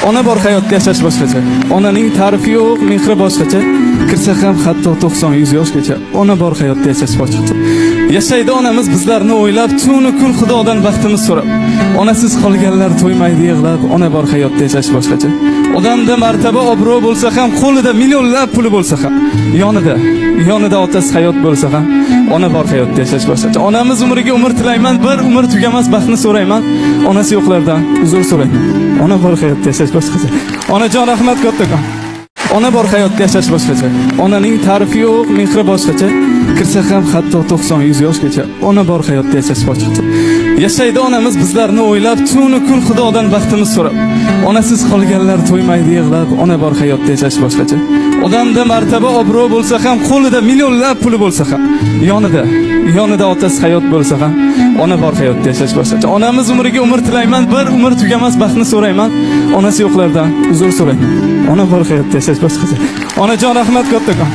Ona bor hayotda yashash boshqacha. Onaning ta'rifi yo'q, mehri boshqacha. Kirsa ham hatto 90-100 yoshgacha. Ona bor hayotda yashash boshqacha. Yashaydi onamiz bizlarni o'ylab, tunu kun Xudodan baxtimiz so'rab. Onasiz qolganlar to'ymaydi yig'lab, ona bor hayotda yashash boshqacha. Odamda martaba, obro' bo'lsa ham, qo'lida millionlab puli bo'lsa ham, yonida otasiz hayot bo'lsa ham, ona bor hayotda yashash boshqacha. Onamiz umriga umr tilayman, bir umr tugamas baxtni so'rayman. Onasi yo'qlardan uzr so'rayman. Ona bor hayotda yashash boshqacha. Onajon rahmat kattakon. Ona bor hayotda yashash boshqacha. Onaning ta'rifi yo'q, mehri boshqacha. Kirsa ham hatto 90-100 yoshgacha. Ona bor hayotda yashash boshqacha. Yashaydi onamiz bizlarni o'ylab, tunu kun Xudodan baxtimiz so'rab. Onasiz qolganlar to'ymaydi yig'lab, ona bor hayotda yashash boshqacha. Odamda martaba, obro' bo'lsa ham, qo'lida millionlab puli bo'lsa ham, yonida otasiz hayot bo'lsa ham, ona bor hayotda yashash boshqacha. Onamiz umriga umr tilayman, bir umr tugamas baxtni so'rayman. Onasi yo'qlardan uzr so'rayman. Ona bor hayotda yashash boshqacha. Onajon rahmat kattakon.